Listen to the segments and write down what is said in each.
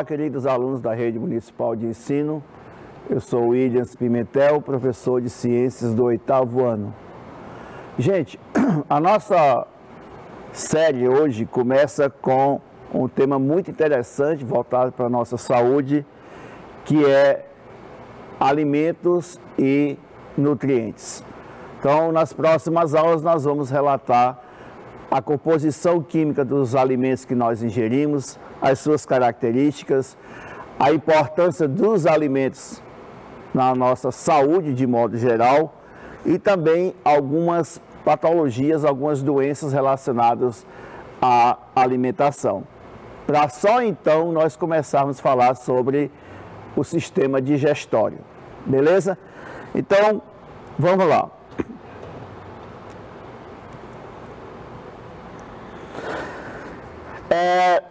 Olá, queridos alunos da Rede Municipal de Ensino. Eu sou Williams Pimentel, professor de Ciências do 8º ano. Gente, a nossa série hoje começa com um tema muito interessante voltado para a nossa saúde, que é alimentos e nutrientes. Então, nas próximas aulas nós vamos relatar a composição química dos alimentos que nós ingerimos, as suas características, a importância dos alimentos na nossa saúde de modo geral e também algumas patologias, algumas doenças relacionadas à alimentação. Para só então nós começarmos a falar sobre o sistema digestório, beleza? Então, vamos lá.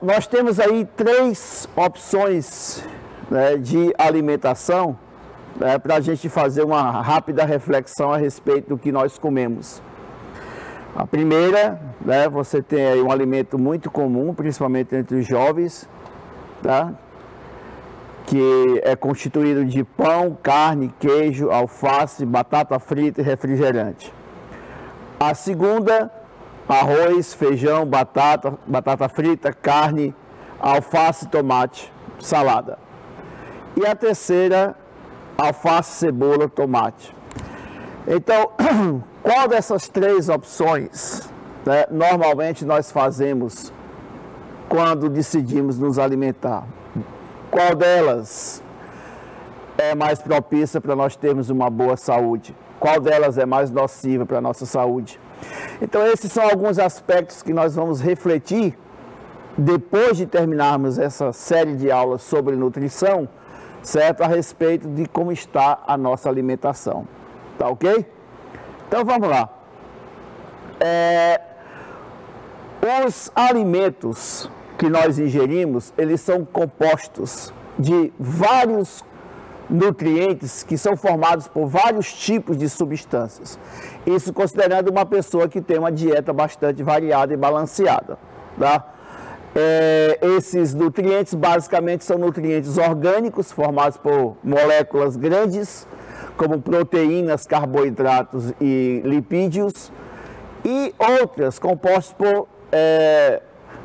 Nós temos aí 3 opções, né, de alimentação, né, para a gente fazer uma rápida reflexão a respeito do que nós comemos. A primeira, né, você tem aí um alimento muito comum, principalmente entre os jovens, tá? Que é constituído de pão, carne, queijo, alface, batata frita e refrigerante. A segunda, arroz, feijão, batata frita, carne, alface, tomate, salada. E a terceira, alface, cebola, tomate. Então, qual dessas 3 opções, né, normalmente nós fazemos quando decidimos nos alimentar? Qual delas é mais propícia para nós termos uma boa saúde? Qual delas é mais nociva para a nossa saúde? Então, esses são alguns aspectos que nós vamos refletir depois de terminarmos essa série de aulas sobre nutrição, certo? A respeito de como está a nossa alimentação. Tá ok? Então, vamos lá. Os alimentos que nós ingerimos, eles são compostos de vários nutrientes que são formados por vários tipos de substâncias. Isso considerando uma pessoa que tem uma dieta bastante variada e balanceada, tá? Esses nutrientes basicamente são nutrientes orgânicos formados por moléculas grandes, como proteínas, carboidratos e lipídios, e outras compostas por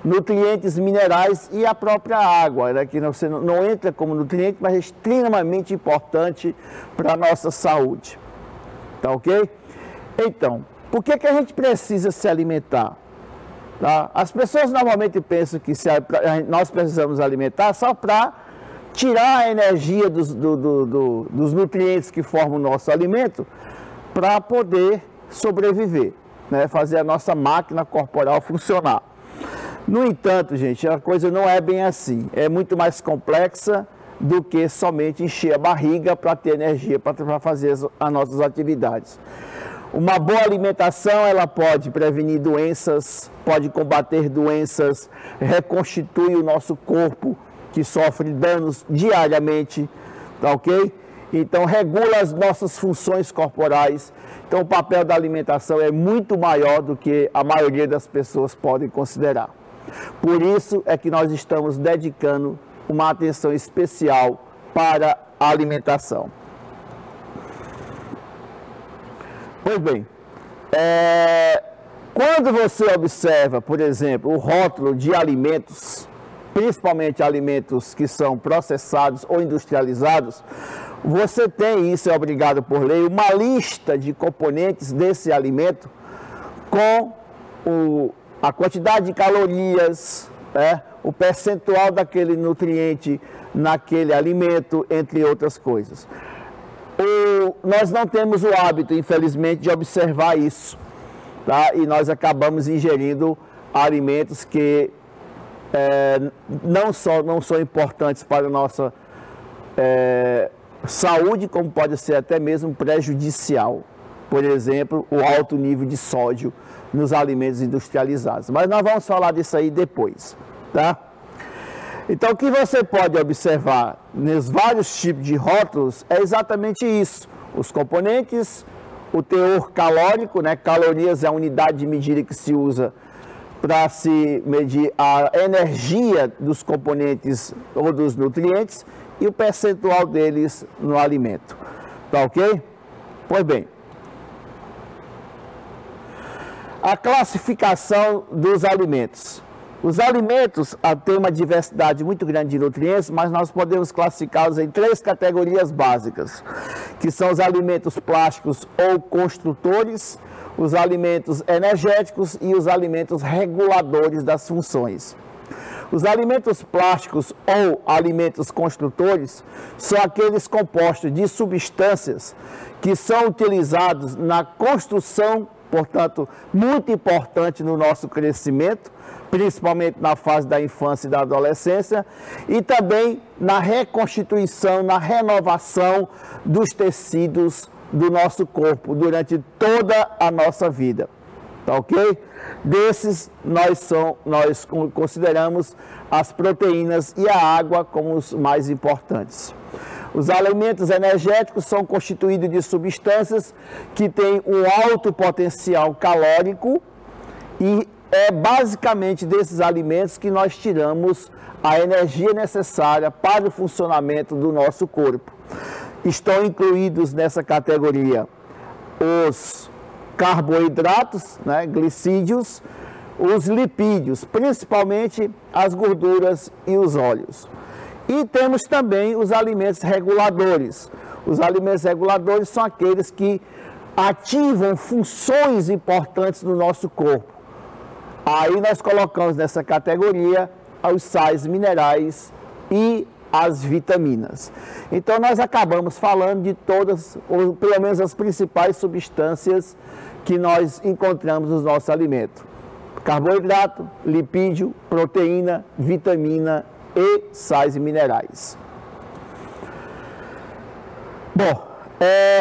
nutrientes minerais e a própria água, né, que você não entra como nutriente, mas é extremamente importante para a nossa saúde. Tá ok? Então, por que a gente precisa se alimentar? Tá? As pessoas normalmente pensam que nós precisamos alimentar só para tirar a energia dos nutrientes que formam o nosso alimento para poder sobreviver, né, fazer a nossa máquina corporal funcionar. No entanto, gente, a coisa não é bem assim. É muito mais complexa do que somente encher a barriga para ter energia para fazer as nossas atividades. Uma boa alimentação, ela pode prevenir doenças, pode combater doenças, reconstitui o nosso corpo que sofre danos diariamente, tá ok? Então, regula as nossas funções corporais. Então, o papel da alimentação é muito maior do que a maioria das pessoas podem considerar. Por isso é que nós estamos dedicando uma atenção especial para a alimentação. Pois bem, quando você observa, por exemplo, o rótulo de alimentos, principalmente alimentos que são processados ou industrializados, você tem, isso é obrigado por lei, uma lista de componentes desse alimento com a quantidade de calorias, né, o percentual daquele nutriente naquele alimento, entre outras coisas. Nós não temos o hábito, infelizmente, de observar isso, tá? E nós acabamos ingerindo alimentos que não são importantes para a nossa saúde, como pode ser até mesmo prejudicial. Por exemplo, o alto nível de sódio nos alimentos industrializados. Mas nós vamos falar disso aí depois, tá? Então, o que você pode observar nos vários tipos de rótulos é exatamente isso. Os componentes, o teor calórico, né? Calorias é a unidade de medida que se usa para se medir a energia dos componentes ou dos nutrientes e o percentual deles no alimento. Tá ok? Pois bem, a classificação dos alimentos. Os alimentos têm uma diversidade muito grande de nutrientes, mas nós podemos classificá-los em 3 categorias básicas, que são os alimentos plásticos ou construtores, os alimentos energéticos e os alimentos reguladores das funções. Os alimentos plásticos ou alimentos construtores são aqueles compostos de substâncias que são utilizados na construção, portanto, muito importante no nosso crescimento, principalmente na fase da infância e da adolescência, e também na reconstituição, na renovação dos tecidos do nosso corpo durante toda a nossa vida. Tá ok? Desses, nós consideramos as proteínas e a água como os mais importantes. Os alimentos energéticos são constituídos de substâncias que têm um alto potencial calórico e é basicamente desses alimentos que nós tiramos a energia necessária para o funcionamento do nosso corpo. Estão incluídos nessa categoria os carboidratos, né, glicídios, os lipídios, principalmente as gorduras e os óleos. E temos também os alimentos reguladores. Os alimentos reguladores são aqueles que ativam funções importantes no nosso corpo. Aí nós colocamos nessa categoria os sais minerais e as vitaminas. Então nós acabamos falando de todas, ou pelo menos as principais substâncias que nós encontramos nos nossos alimentos: carboidrato, lipídio, proteína, vitamina e sais minerais. Bom,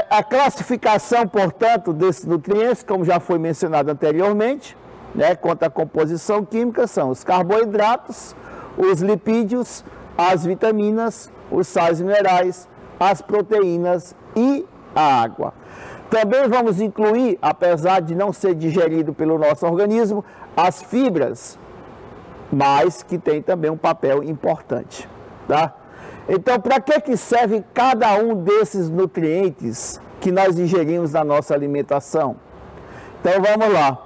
a classificação, portanto, desses nutrientes, como já foi mencionado anteriormente, né, quanto à composição química, são os carboidratos, os lipídios, as vitaminas, os sais minerais, as proteínas e a água. Também vamos incluir, apesar de não ser digerido pelo nosso organismo, as fibras, mas que tem também um papel importante, tá? Então, para que serve cada um desses nutrientes que nós ingerimos na nossa alimentação? Então, vamos lá.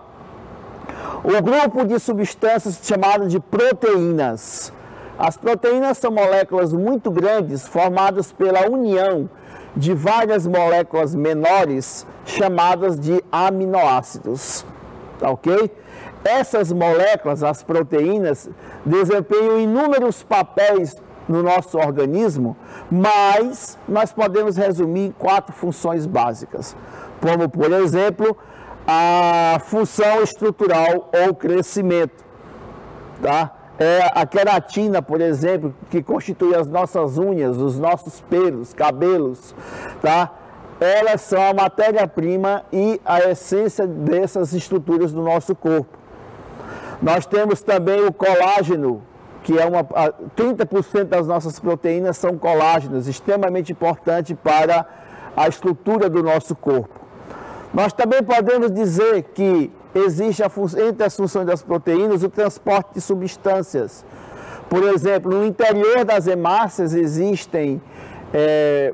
O grupo de substâncias chamado de proteínas. As proteínas são moléculas muito grandes formadas pela união de várias moléculas menores chamadas de aminoácidos, tá ok? Essas moléculas, as proteínas, desempenham inúmeros papéis no nosso organismo, mas nós podemos resumir em 4 funções básicas, como, por exemplo, a função estrutural ou crescimento, tá? A queratina, por exemplo, que constitui as nossas unhas, os nossos pelos, cabelos, tá? Elas são a matéria-prima e a essência dessas estruturas do nosso corpo. Nós temos também o colágeno, que é 30% das nossas proteínas são colágenos, extremamente importante para a estrutura do nosso corpo. Nós também podemos dizer que existe entre as funções das proteínas o transporte de substâncias. Por exemplo, no interior das hemácias existem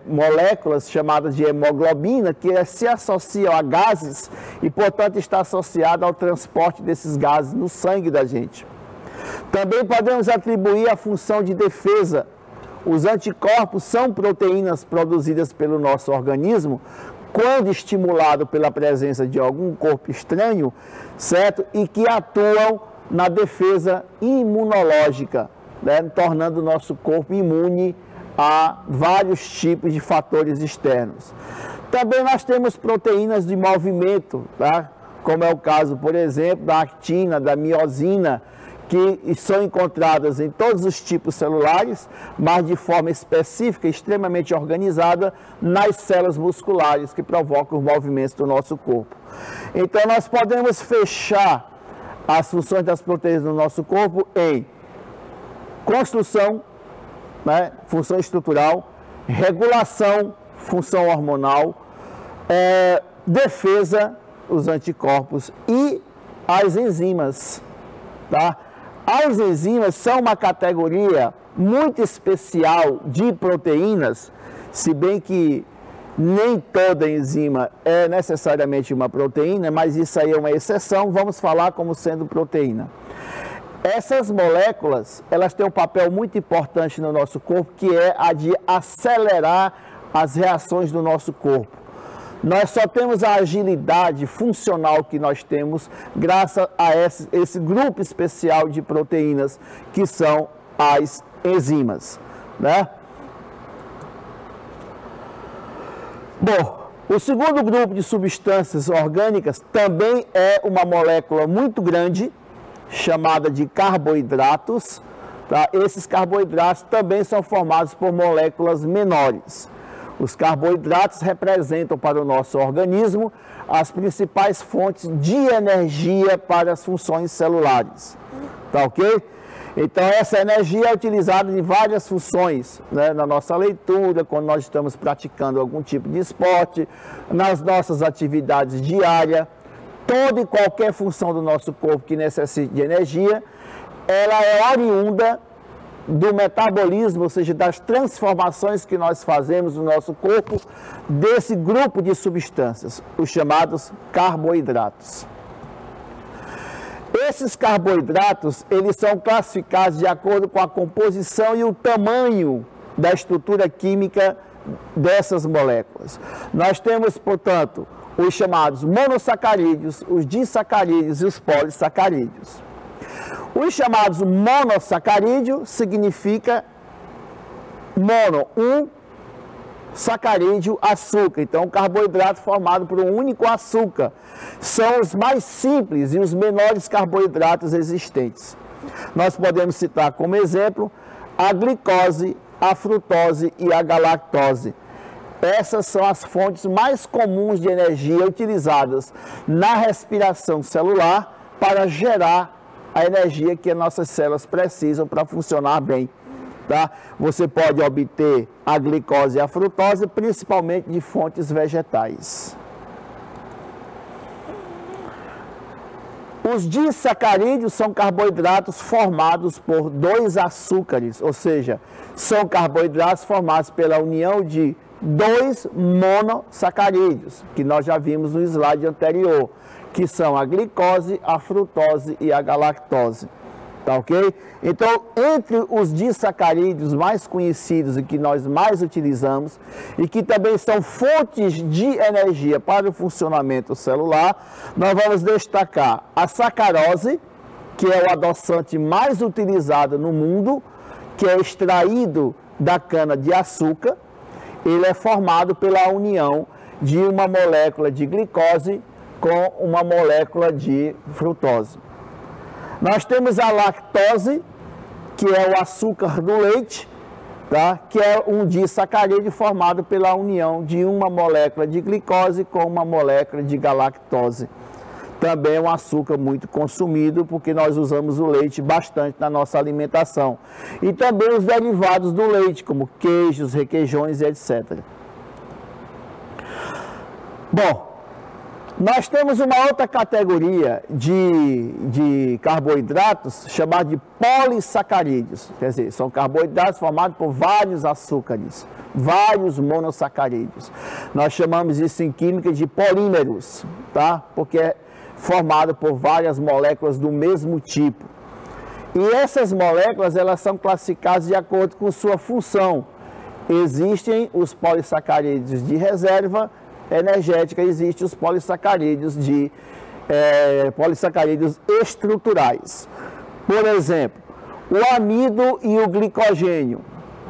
moléculas chamadas de hemoglobina que se associam a gases e, portanto, está associada ao transporte desses gases no sangue da gente. Também podemos atribuir a função de defesa. Os anticorpos são proteínas produzidas pelo nosso organismo quando estimulado pela presença de algum corpo estranho, certo? E que atuam na defesa imunológica, né? Tornando o nosso corpo imune a vários tipos de fatores externos. Também nós temos proteínas de movimento, tá? Como é o caso, por exemplo, da actina, da miosina, que são encontradas em todos os tipos celulares, mas de forma específica, extremamente organizada nas células musculares que provocam os movimentos do nosso corpo. Então, nós podemos fechar as funções das proteínas no nosso corpo em construção, né, função estrutural, regulação, função hormonal, defesa, os anticorpos e as enzimas. tá? As enzimas são uma categoria muito especial de proteínas, se bem que nem toda enzima é necessariamente uma proteína, mas isso aí é uma exceção, vamos falar como sendo proteína. Essas moléculas, elas têm um papel muito importante no nosso corpo, que é a de acelerar as reações do nosso corpo. Nós só temos a agilidade funcional que nós temos graças a esse grupo especial de proteínas, que são as enzimas, né? Bom, o segundo grupo de substâncias orgânicas também é uma molécula muito grande, chamada de carboidratos, tá? Esses carboidratos também são formados por moléculas menores. Os carboidratos representam para o nosso organismo as principais fontes de energia para as funções celulares, tá ok? Então essa energia é utilizada em várias funções, né? Na nossa leitura, quando nós estamos praticando algum tipo de esporte, nas nossas atividades diárias. Toda e qualquer função do nosso corpo que necessite de energia, ela é oriunda do metabolismo, ou seja, das transformações que nós fazemos no nosso corpo, desse grupo de substâncias, os chamados carboidratos. Esses carboidratos, eles são classificados de acordo com a composição e o tamanho da estrutura química dessas moléculas. Nós temos, portanto, os chamados monossacarídeos, os disacarídeos e os polissacarídeos. Os chamados monossacarídeos significa mono, sacarídeo, açúcar. Então, carboidrato formado por um único açúcar. São os mais simples e os menores carboidratos existentes. Nós podemos citar como exemplo a glicose, a frutose e a galactose. Essas são as fontes mais comuns de energia utilizadas na respiração celular para gerar a energia que as nossas células precisam para funcionar bem, tá? Você pode obter a glicose e a frutose principalmente de fontes vegetais. Os disacarídeos são carboidratos formados por dois açúcares, ou seja, são carboidratos formados pela união de dois monossacarídeos, que nós já vimos no slide anterior, que são a glicose, a frutose e a galactose, tá ok? Então, entre os disacarídeos mais conhecidos e que nós mais utilizamos, e que também são fontes de energia para o funcionamento celular, nós vamos destacar a sacarose, que é o adoçante mais utilizado no mundo, que é extraído da cana-de-açúcar. Ele é formado pela união de uma molécula de glicose com uma molécula de frutose. Nós temos a lactose, que é o açúcar do leite, tá? Que é um disacarídeo formado pela união de uma molécula de glicose com uma molécula de galactose. Também é um açúcar muito consumido, porque nós usamos o leite bastante na nossa alimentação. E também os derivados do leite, como queijos, requeijões e etc. Bom, nós temos uma outra categoria de carboidratos chamada de polissacarídeos. Quer dizer, são carboidratos formados por vários açúcares, vários monossacarídeos. Nós chamamos isso em química de polímeros, tá? Porque é formado por várias moléculas do mesmo tipo. E essas moléculas, elas são classificadas de acordo com sua função. Existem os polissacarídeos de reserva energética, existem os polissacarídeos polissacarídeos estruturais. Por exemplo, o amido e o glicogênio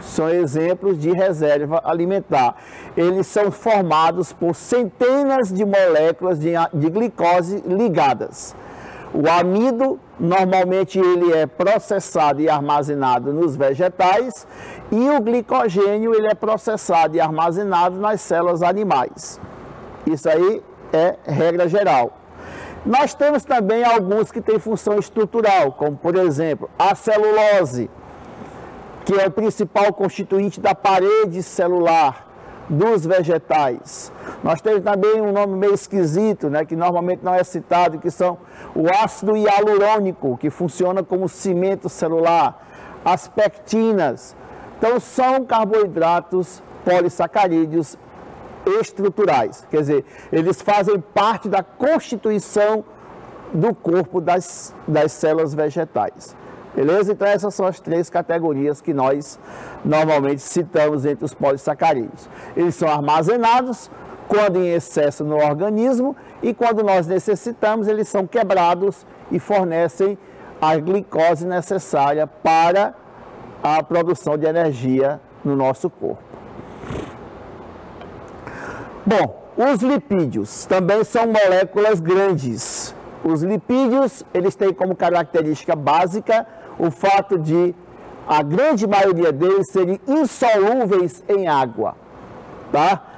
são exemplos de reserva alimentar. Eles são formados por centenas de moléculas de glicose ligadas. O amido, normalmente, ele é processado e armazenado nos vegetais, e o glicogênio, ele é processado e armazenado nas células animais. Isso aí é regra geral. Nós temos também alguns que têm função estrutural, como, por exemplo, a celulose, que é o principal constituinte da parede celular dos vegetais. Nós temos também um nome meio esquisito, né, que normalmente não é citado, que são o ácido hialurônico, que funciona como cimento celular, as pectinas. Então, são carboidratos polissacarídeos estruturais, quer dizer, eles fazem parte da constituição do corpo das células vegetais. Beleza? Então, essas são as três categorias que nós normalmente citamos entre os polissacarídeos. Eles são armazenados quando em excesso no organismo e quando nós necessitamos, eles são quebrados e fornecem a glicose necessária para a produção de energia no nosso corpo. Bom, os lipídios também são moléculas grandes. Os lipídios, eles têm como característica básica o fato de a grande maioria deles serem insolúveis em água, tá?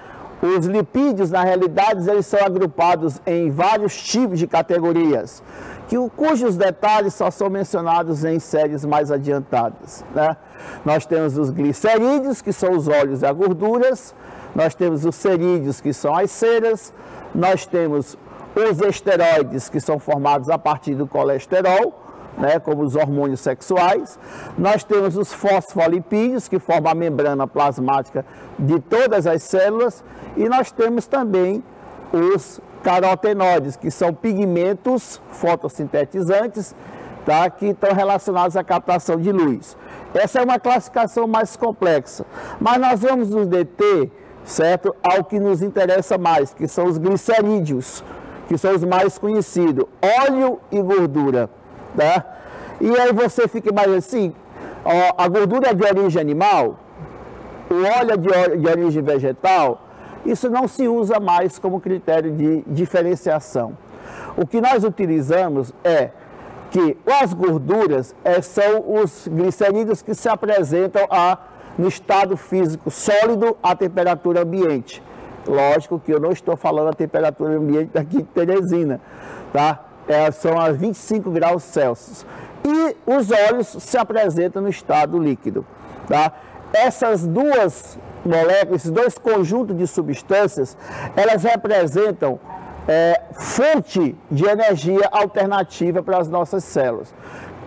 Os lipídios, na realidade, eles são agrupados em vários tipos de categorias, cujos detalhes só são mencionados em séries mais adiantadas, né? Nós temos os glicerídeos, que são os óleos e as gorduras, nós temos os cerídeos, que são as ceras, nós temos os esteroides, que são formados a partir do colesterol, né, como os hormônios sexuais. Nós temos os fosfolipídios, que formam a membrana plasmática de todas as células, e nós temos também os carotenoides, que são pigmentos fotossintetizantes, tá, que estão relacionados à captação de luz. Essa é uma classificação mais complexa, mas nós vamos nos deter, certo, ao que nos interessa mais, que são os glicerídeos, que são os mais conhecidos, óleo e gordura. Tá? E aí você fica mais assim, ó, a gordura é de origem animal, o óleo é de origem vegetal, isso não se usa mais como critério de diferenciação. O que nós utilizamos é que as gorduras são os glicerídeos que se apresentam no estado físico sólido à temperatura ambiente. Lógico que eu não estou falando a temperatura ambiente aqui de Teresina, tá? São a 25 graus Celsius. E os óleos se apresentam no estado líquido, tá? Essas duas moléculas, esses dois conjuntos de substâncias, elas representam fonte de energia alternativa para as nossas células.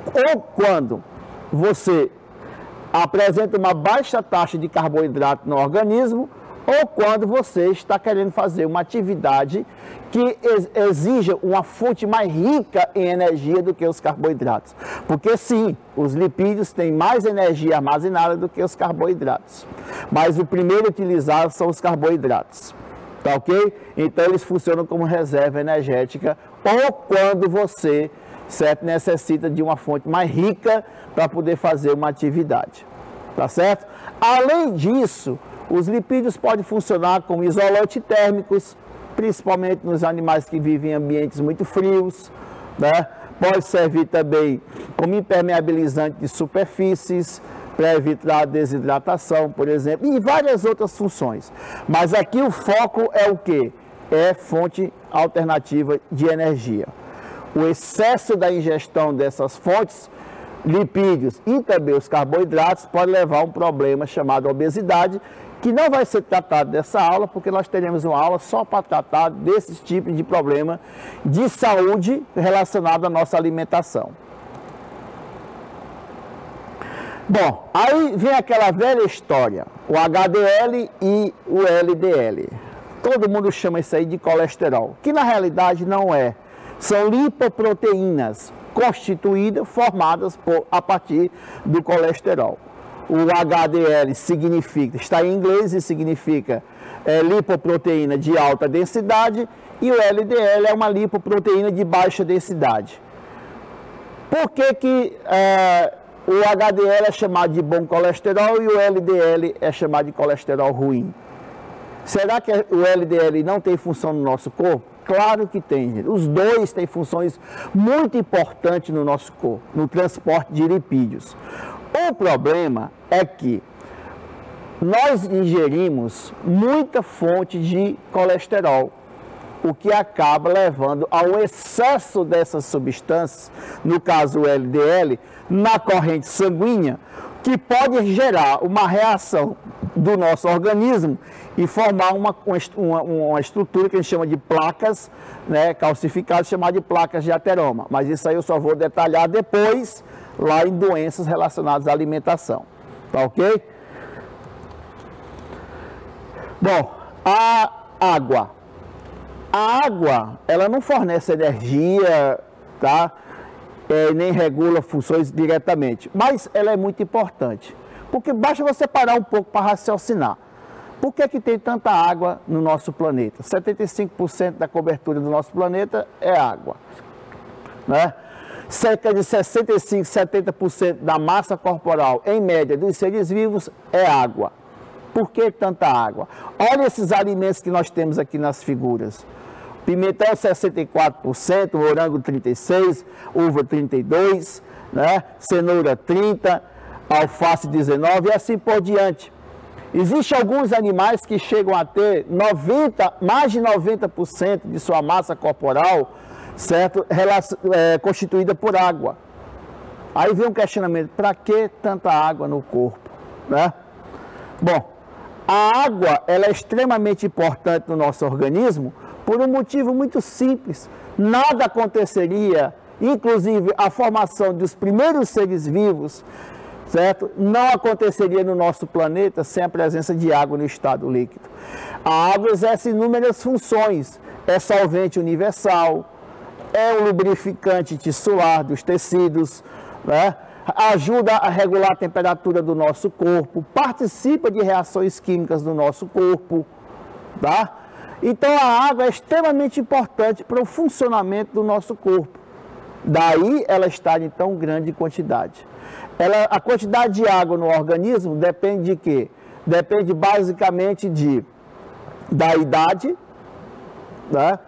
Ou quando você apresenta uma baixa taxa de carboidrato no organismo, ou quando você está querendo fazer uma atividade que exija uma fonte mais rica em energia do que os carboidratos. Porque sim, os lipídios têm mais energia armazenada do que os carboidratos. Mas o primeiro utilizado são os carboidratos. Tá ok? Então eles funcionam como reserva energética ou quando você, certo, necessita de uma fonte mais rica para poder fazer uma atividade. Tá certo? Além disso, os lipídios podem funcionar como isolantes térmicos, principalmente nos animais que vivem em ambientes muito frios, né? Pode servir também como impermeabilizante de superfícies, para evitar a desidratação, por exemplo, e várias outras funções. Mas aqui o foco é o quê? É fonte alternativa de energia. O excesso da ingestão dessas fontes, lipídios e também os carboidratos, pode levar a um problema chamado obesidade, que não vai ser tratado nessa aula, porque nós teremos uma aula só para tratar desses tipos de problema de saúde relacionado à nossa alimentação. Bom, aí vem aquela velha história, o HDL e o LDL. Todo mundo chama isso aí de colesterol, que na realidade não é. São lipoproteínas constituídas, formadas a partir do colesterol. O HDL significa, está em inglês e significa lipoproteína de alta densidade, e o LDL é uma lipoproteína de baixa densidade. Por que o HDL é chamado de bom colesterol e o LDL é chamado de colesterol ruim? Será que o LDL não tem função no nosso corpo? Claro que tem, gente. Os dois têm funções muito importantes no nosso corpo, no transporte de lipídios. O problema é que nós ingerimos muita fonte de colesterol, o que acaba levando ao excesso dessas substâncias, no caso o LDL, na corrente sanguínea, que pode gerar uma reação do nosso organismo e formar uma estrutura que a gente chama de placas, né, calcificadas, chamada de placas de ateroma. Mas isso aí eu só vou detalhar depois, lá em doenças relacionadas à alimentação. Tá ok? Bom, a água. A água, ela não fornece energia, tá? Nem regula funções diretamente, mas ela é muito importante, porque basta você parar um pouco para raciocinar. Por que tem tanta água no nosso planeta? 75% da cobertura do nosso planeta é água, né? Cerca de 65, 70% da massa corporal, em média, dos seres vivos é água. Por que tanta água? Olha esses alimentos que nós temos aqui nas figuras. Pimentão 64%, morango 36%, uva 32%, né? Cenoura 30%, alface 19% e assim por diante. Existem alguns animais que chegam a ter mais de 90% de sua massa corporal, certo? Constituída por água. Aí vem um questionamento, para que tanta água no corpo, né? Bom, a água ela é extremamente importante no nosso organismo por um motivo muito simples. Nada aconteceria, inclusive a formação dos primeiros seres vivos, certo? Não aconteceria no nosso planeta sem a presença de água no estado líquido. A água exerce inúmeras funções. É solvente universal, é um lubrificante tissular dos tecidos, né? Ajuda a regular a temperatura do nosso corpo, participa de reações químicas do nosso corpo, tá? Então a água é extremamente importante para o funcionamento do nosso corpo. Daí ela estar em tão grande quantidade. A quantidade de água no organismo depende de quê? Depende basicamente da idade, né?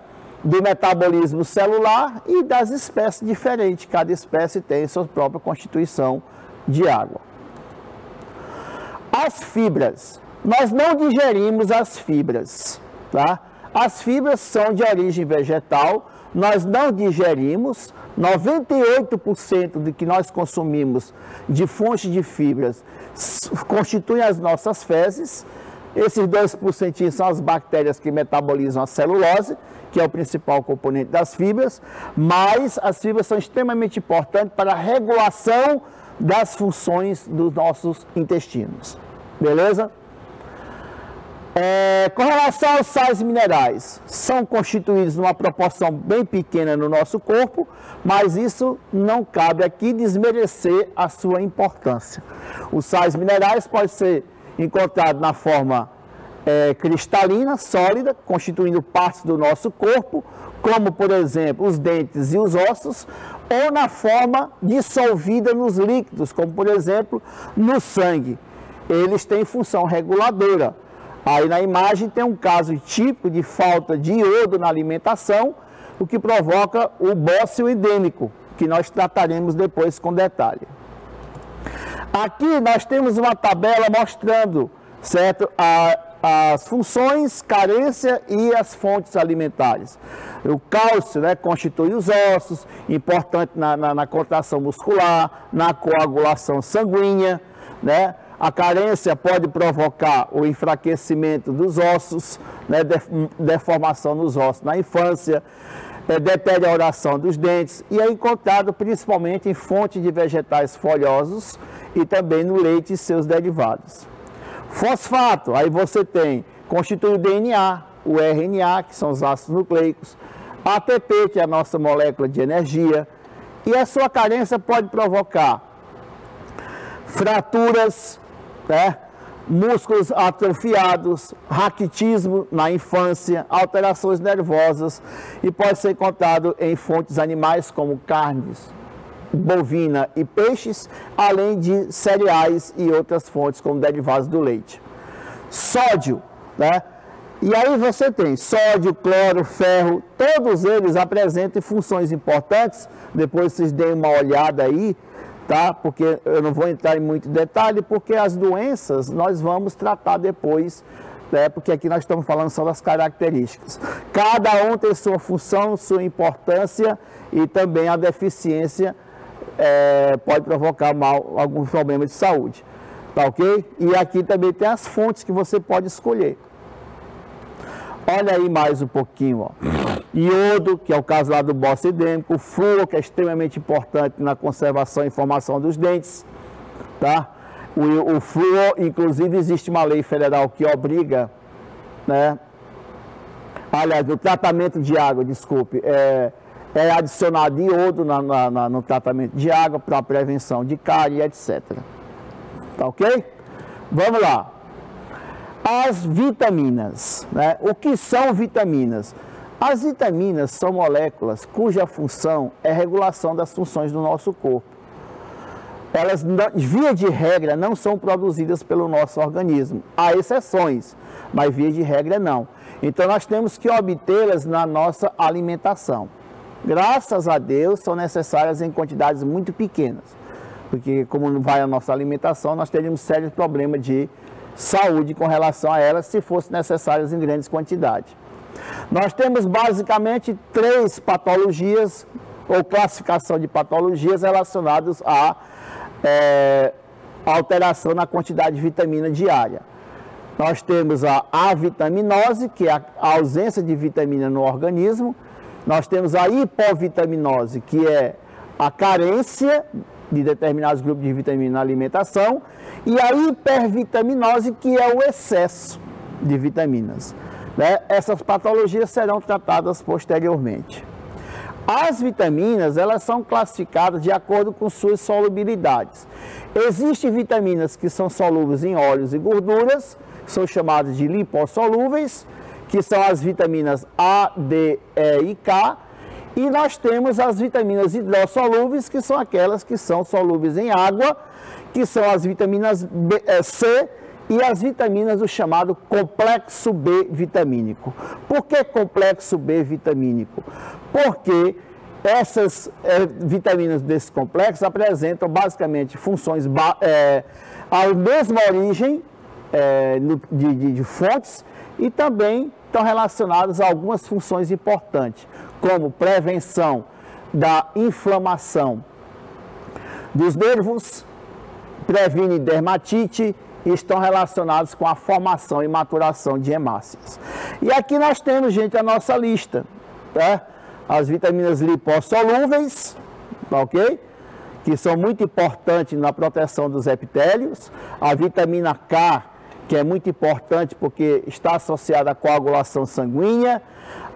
Do metabolismo celular e das espécies diferentes. Cada espécie tem sua própria constituição de água. As fibras. Nós não digerimos as fibras, tá? As fibras são de origem vegetal, nós não digerimos. 98% do que nós consumimos de fontes de fibras constituem as nossas fezes. Esses 2% são as bactérias que metabolizam a celulose, que é o principal componente das fibras, mas as fibras são extremamente importantes para a regulação das funções dos nossos intestinos. Beleza? Com relação aos sais minerais, são constituídos numa proporção bem pequena no nosso corpo, mas isso não cabe aqui desmerecer a sua importância. Os sais minerais podem ser encontrados na forma cristalina, sólida, constituindo partes do nosso corpo, como por exemplo os dentes e os ossos, ou na forma dissolvida nos líquidos, como por exemplo no sangue. Eles têm função reguladora. Aí na imagem tem um caso típico de falta de iodo na alimentação, o que provoca o bócio endêmico, que nós trataremos depois com detalhe. Aqui nós temos uma tabela mostrando, certo, as funções, carência e as fontes alimentares. O cálcio, né, constitui os ossos, importante na contração muscular, na coagulação sanguínea, né? A carência pode provocar o enfraquecimento dos ossos, né, deformação nos ossos na infância, deterioração dos dentes, e é encontrado principalmente em fontes de vegetais folhosos e também no leite e seus derivados. Fosfato, aí você constitui o DNA, o RNA, que são os ácidos nucleicos, a ATP, que é a nossa molécula de energia, e a sua carência pode provocar fraturas, né? Músculos atrofiados, raquitismo na infância, alterações nervosas, e pode ser encontrado em fontes animais como carnes, bovina e peixes, além de cereais e outras fontes como derivados do leite. Sódio, né? E aí você tem sódio, cloro, ferro, todos eles apresentam funções importantes. Depois vocês deem uma olhada aí, tá? Porque eu não vou entrar em muito detalhe, porque as doenças nós vamos tratar depois, né? Porque aqui nós estamos falando só das características. Cada um tem sua função, sua importância, e também a deficiência pode provocar algum problema de saúde, tá ok? E aqui também tem as fontes que você pode escolher, Olha aí mais um pouquinho, ó. Iodo, que é o caso lá do bócio hidrêmico, o flúor, que é extremamente importante na conservação e formação dos dentes, tá? O flúor, inclusive, existe uma lei federal que obriga, né? Aliás, no tratamento de água, desculpe, é adicionado iodo no tratamento de água para a prevenção de cárie, etc. Tá ok? Vamos lá. As vitaminas, né? O que são vitaminas? As vitaminas são moléculas cuja função é regulação das funções do nosso corpo. Elas, via de regra, não são produzidas pelo nosso organismo. Há exceções, mas via de regra não. Então nós temos que obtê-las na nossa alimentação. Graças a Deus são necessárias em quantidades muito pequenas, porque como não vai a nossa alimentação, nós teríamos sérios problemas de saúde com relação a elas se fossem necessárias em grandes quantidades. Nós temos basicamente 3 patologias ou classificação de patologias relacionadas à alteração na quantidade de vitamina diária. Nós temos a avitaminose, que é a ausência de vitamina no organismo. Nós temos a hipovitaminose, que é a carência de determinados grupos de vitamina na alimentação, e a hipervitaminose, que é o excesso de vitaminas. Né? Essas patologias serão tratadas posteriormente. As vitaminas, elas são classificadas de acordo com suas solubilidades. Existem vitaminas que são solúveis em óleos e gorduras, que são chamadas de lipossolúveis, que são as vitaminas A, D, E e K. E nós temos as vitaminas hidrossolúveis, que são aquelas que são solúveis em água, que são as vitaminas C e as vitaminas do chamado complexo B vitamínico. Por que complexo B vitamínico? Porque essas vitaminas desse complexo apresentam basicamente funções à mesma origem de fontes e também estão relacionadas a algumas funções importantes, como prevenção da inflamação dos nervos, previne dermatite e estão relacionados com a formação e maturação de hemácias. E aqui nós temos, gente, a nossa lista, tá? As vitaminas lipossolúveis, ok? Que são muito importantes na proteção dos epitélios. A vitamina K, que é muito importante porque está associada à coagulação sanguínea.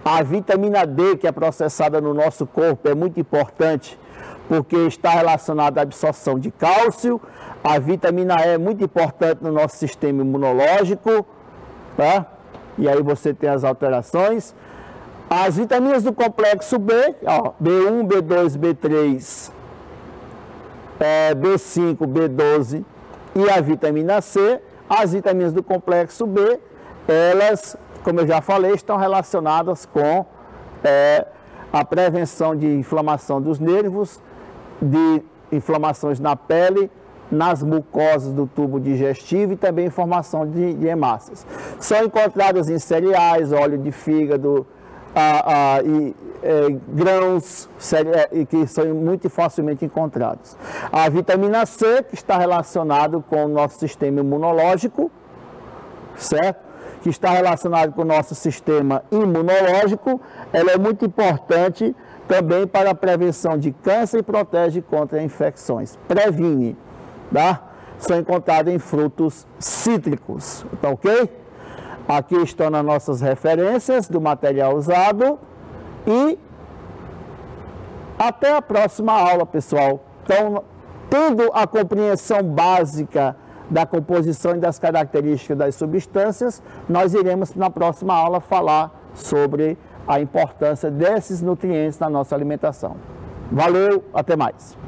A vitamina D, que é processada no nosso corpo, é muito importante porque está relacionada à absorção de cálcio. A vitamina E é muito importante no nosso sistema imunológico, tá? E aí você tem as alterações. As vitaminas do complexo B, ó, B1, B2, B3, B5, B12 e a vitamina C. As vitaminas do complexo B, elas, como eu já falei, estão relacionadas com a prevenção de inflamação dos nervos, de inflamações na pele, nas mucosas do tubo digestivo e também formação de hemácias. São encontradas em cereais, óleo de fígado, grãos, que são muito facilmente encontrados. A vitamina C, que está relacionado com o nosso sistema imunológico, certo? Que está relacionado com o nosso sistema imunológico, ela é muito importante também para a prevenção de câncer e protege contra infecções. Previne, tá? São encontradas em frutos cítricos, tá ok? Aqui estão as nossas referências do material usado e até a próxima aula, pessoal. Então, tendo a compreensão básica da composição e das características das substâncias, nós iremos na próxima aula falar sobre a importância desses nutrientes na nossa alimentação. Valeu, até mais!